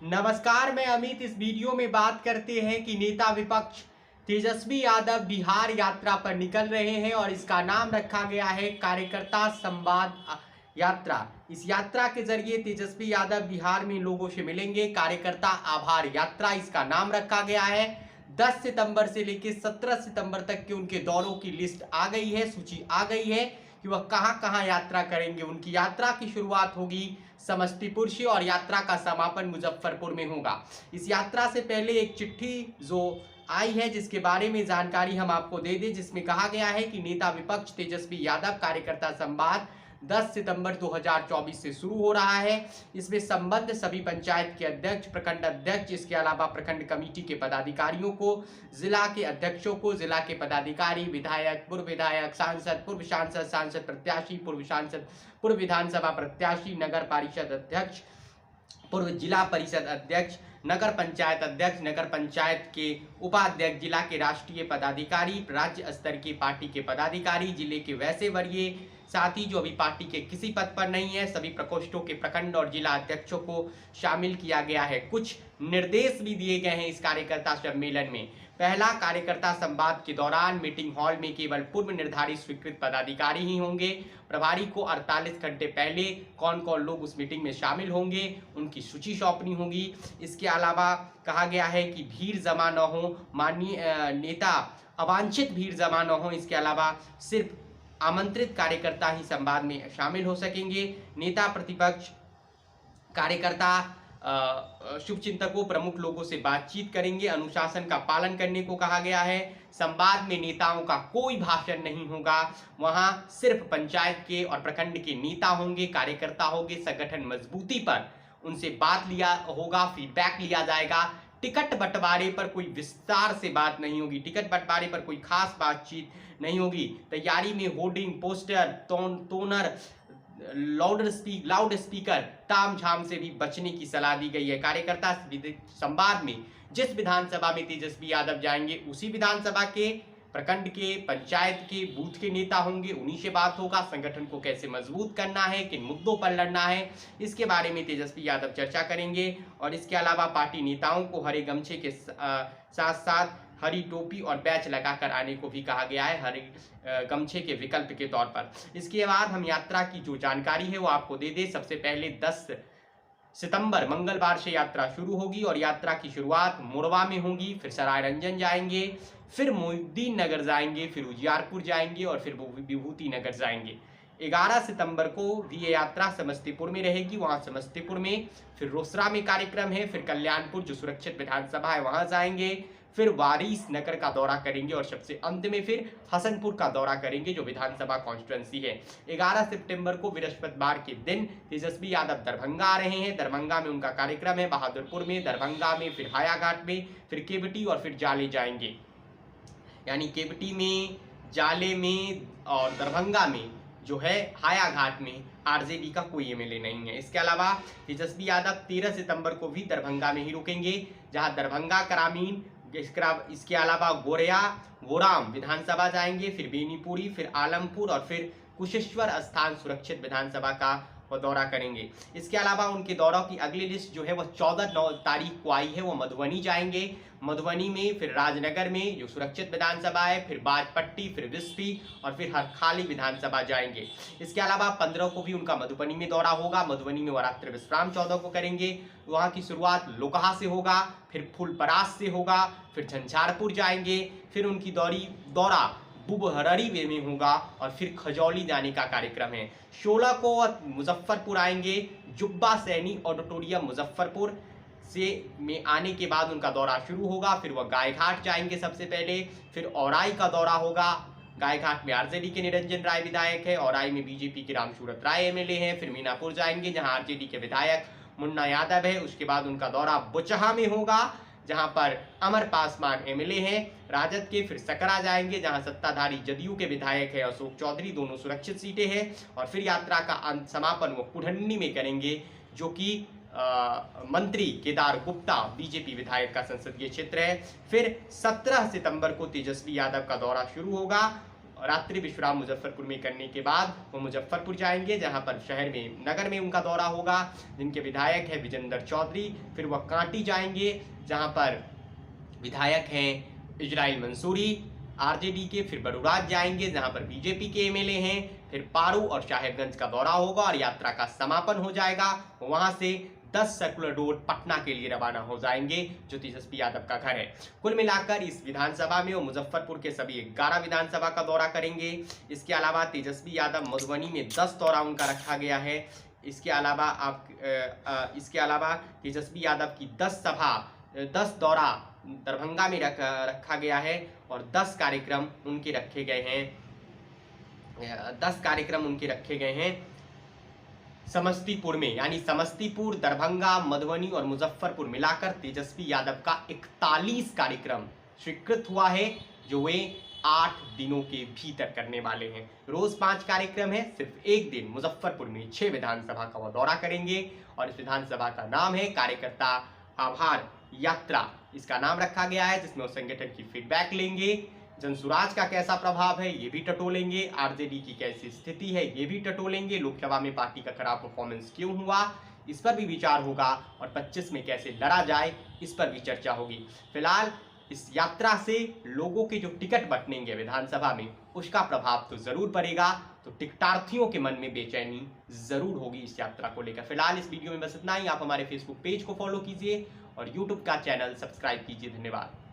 नमस्कार, मैं अमित। इस वीडियो में बात करते हैं कि नेता विपक्ष तेजस्वी यादव बिहार यात्रा पर निकल रहे हैं और इसका नाम रखा गया है कार्यकर्ता संवाद यात्रा। इस यात्रा के जरिए तेजस्वी यादव बिहार में लोगों से मिलेंगे। कार्यकर्ता आभार यात्रा इसका नाम रखा गया है। 10 सितंबर से लेकर 17 सितंबर तक के उनके दौरों की लिस्ट आ गई है, सूची आ गई है कि वह कहां कहां यात्रा करेंगे। उनकी यात्रा की शुरुआत होगी समस्तीपुर से और यात्रा का समापन मुजफ्फरपुर में होगा। इस यात्रा से पहले एक चिट्ठी जो आई है जिसके बारे में जानकारी हम आपको दे दें, जिसमें कहा गया है कि नेता विपक्ष तेजस्वी यादव कार्यकर्ता संवाद 10 सितंबर 2024 से शुरू हो रहा है। इसमें संबद्ध सभी पंचायत के अध्यक्ष, प्रखंड अध्यक्ष, इसके अलावा प्रखंड कमेटी के पदाधिकारियों को, जिला के अध्यक्षों को, जिला के पदाधिकारी, विधायक, पूर्व विधायक, सांसद, पूर्व सांसद, सांसद प्रत्याशी, पूर्व सांसद, पूर्व विधानसभा प्रत्याशी, नगर परिषद अध्यक्ष, पूर्व जिला परिषद अध्यक्ष, नगर पंचायत अध्यक्ष, नगर पंचायत के उपाध्यक्ष, जिला के राष्ट्रीय पदाधिकारी, राज्य स्तर के पार्टी के पदाधिकारी, जिले के वैसे वरीय साथी जो अभी पार्टी के किसी पद पर नहीं है, सभी प्रकोष्ठों के प्रखंड और जिला अध्यक्षों को शामिल किया गया है। कुछ निर्देश भी दिए गए हैं इस कार्यकर्ता सम्मेलन में। पहला, कार्यकर्ता संवाद के दौरान मीटिंग हॉल में केवल पूर्व निर्धारित स्वीकृत पदाधिकारी ही होंगे। प्रभारी को 48 घंटे पहले कौन कौन लोग उस मीटिंग में शामिल होंगे उनकी सूची सौंपनी होगी। इसके अलावा कहा गया है कि भीड़ जमा न हो, माननीय नेता अवांछित भीड़ जमा न हो। इसके अलावा सिर्फ आमंत्रित कार्यकर्ता ही संवाद में शामिल हो सकेंगे। नेता, प्रतिपक्ष, कार्यकर्ता, शुभचिंतकों, प्रमुख लोगों से बातचीत करेंगे। अनुशासन का पालन करने को कहा गया है। संवाद में नेताओं का कोई भाषण नहीं होगा। वहां सिर्फ पंचायत के और प्रखंड के नेता होंगे, कार्यकर्ता होंगे। संगठन मजबूती पर उनसे बात लिया होगा, फीडबैक लिया जाएगा। टिकट बंटवारे पर कोई विस्तार से बात नहीं होगी। टिकट बंटवारे पर कोई खास बातचीत नहीं होगी। तैयारी में hoarding, poster, toner, loud speaker, ताम झाम से भी बचने की सलाह दी गई है। कार्यकर्ता संवाद में जिस विधानसभा में तेजस्वी यादव जाएंगे उसी विधानसभा के, प्रखंड के, पंचायत के, बूथ के नेता होंगे, उन्हीं से बात होगा। संगठन को कैसे मजबूत करना है, किन मुद्दों पर लड़ना है, इसके बारे में तेजस्वी यादव चर्चा करेंगे। और इसके अलावा पार्टी नेताओं को हरे गमछे के साथ साथ हरी टोपी और बैच लगाकर आने को भी कहा गया है, हरे गमछे के विकल्प के तौर पर। इसके बाद हम यात्रा की जो जानकारी है वो आपको दे दें। सबसे पहले 10 सितंबर मंगलवार से यात्रा शुरू होगी और यात्रा की शुरुआत मोरवा में होगी, फिर सरायरंजन जाएंगे, फिर मोहिउद्दीन नगर जाएंगे, फिर उजियारपुर जाएंगे और फिर विभूति नगर जाएंगे। 11 सितंबर को भी ये यात्रा समस्तीपुर में रहेगी। वहां समस्तीपुर में फिर रोसड़ा में कार्यक्रम है, फिर कल्याणपुर जो सुरक्षित विधानसभा है वहां जाएंगे, फिर वारिस नगर का दौरा करेंगे और सबसे अंत में फिर हसनपुर का दौरा करेंगे जो विधानसभा कॉन्स्टिट्यूंसी है। 11 सितंबर को बृहस्पतिवार के दिन तेजस्वी यादव दरभंगा आ रहे हैं। दरभंगा में उनका कार्यक्रम है, बहादुरपुर में, दरभंगा में, फिर हायाघाट में, फिर केवटी और फिर जाले जाएंगे। यानी केवटी में, जाले में और दरभंगा में जो है हायाघाट में आरजेडी का कोई एमएलए नहीं है। इसके अलावा तेजस्वी यादव 13 सितंबर को भी दरभंगा में ही रुकेंगे, जहां दरभंगा ग्रामीण, इसके अलावा गोरया, वोराम विधानसभा जाएंगे, फिर बेनीपुरी, फिर आलमपुर और फिर कुशेश्वर स्थान सुरक्षित विधानसभा का वो दौरा करेंगे। इसके अलावा उनके दौरों की अगली लिस्ट जो है वो 14 तारीख को आई है। वो मधुबनी जाएंगे, मधुबनी में फिर राजनगर में जो सुरक्षित विधानसभा है, फिर बाजपट्टी, फिर विस्फी और फिर हरखाली विधानसभा जाएंगे। इसके अलावा 15 को भी उनका मधुबनी में दौरा होगा। मधुबनी में वो रात्रि विश्राम 14 को करेंगे। वहाँ की शुरुआत लोकहा से होगा, फिर फुलपरास से होगा, फिर झंझारपुर जाएंगे, फिर उनकी दौरा बुबहररी में होगा और फिर खजौली जाने का कार्यक्रम है। 16 को मुजफ्फरपुर आएंगे, जुब्बा सैनी ऑडिटोरियम मुजफ्फरपुर से में आने के बाद उनका दौरा शुरू होगा। फिर वह गायघाट जाएंगे सबसे पहले, फिर औराई का दौरा होगा। गायघाट में आरजेडी के निरंजन राय विधायक है, औराई में बीजेपी के रामसूरत राय एमएलए हैं। फिर मीनापुर जाएंगे जहां आरजेडी के विधायक मुन्ना यादव है। उसके बाद उनका दौरा बुचहा में होगा जहां पर अमर पासवान एमएलए हैं राजद के। फिर सकरा जाएंगे जहां सत्ताधारी जदयू के विधायक है अशोक चौधरी, दोनों सुरक्षित सीटें हैं। और फिर यात्रा का अंत समापन वो कुढ़न्नी में करेंगे जो कि मंत्री केदार गुप्ता बीजेपी विधायक का संसदीय क्षेत्र है। फिर 17 सितंबर को तेजस्वी यादव का दौरा शुरू होगा रात्रि विश्राम मुजफ्फरपुर में करने के बाद वो मुजफ्फरपुर जाएंगे, जहां पर शहर में नगर में उनका दौरा होगा, जिनके विधायक है विजेंद्र चौधरी। फिर वह कांटी जाएंगे, जहां पर विधायक हैं इजराइल मंसूरी आरजेडी के। फिर बड़ूराज जाएंगे, जहां पर बीजेपी के एमएलए हैं। फिर पारू और साहेबगंज का दौरा होगा और यात्रा का समापन हो जाएगा। वहां से 10 सर्कुलर रोड पटना के लिए रवाना हो जाएंगे, जो तेजस्वी यादव का घर है। कुल मिलाकर इस विधानसभा में वो मुजफ्फरपुर के सभी 11 विधानसभा का दौरा करेंगे। इसके अलावा तेजस्वी यादव मधुबनी में 10 दौरा उनका रखा गया है। इसके अलावा तेजस्वी यादव की 10 दौरा दरभंगा में रखा गया है और 10 कार्यक्रम उनके रखे गए हैं समस्तीपुर में, यानी समस्तीपुर, दरभंगा, मधुबनी और मुजफ्फरपुर मिलाकर तेजस्वी यादव का 41 कार्यक्रम स्वीकृत हुआ है, जो वे 8 दिनों के भीतर करने वाले हैं। रोज 5 कार्यक्रम है, सिर्फ एक दिन मुजफ्फरपुर में 6 विधानसभा का वो दौरा करेंगे और इस विधानसभा का नाम है कार्यकर्ता आभार यात्रा, इसका नाम रखा गया है, जिसमें वो संगठन की फीडबैक लेंगे, जनसुराज का कैसा प्रभाव है ये भी टटोलेंगे, आरजेडी की कैसी स्थिति है ये भी टटोलेंगे, लोकसभा में पार्टी का खराब परफॉर्मेंस क्यों हुआ इस पर भी विचार होगा और 25 में कैसे लड़ा जाए इस पर भी चर्चा होगी। फिलहाल इस यात्रा से लोगों के जो टिकट बंटेंगे विधानसभा में उसका प्रभाव तो जरूर पड़ेगा, तो टिकटार्थियों के मन में बेचैनी जरूर होगी इस यात्रा को लेकर। फिलहाल इस वीडियो में बस इतना ही। आप हमारे फेसबुक पेज को फॉलो कीजिए और यूट्यूब का चैनल सब्सक्राइब कीजिए। धन्यवाद।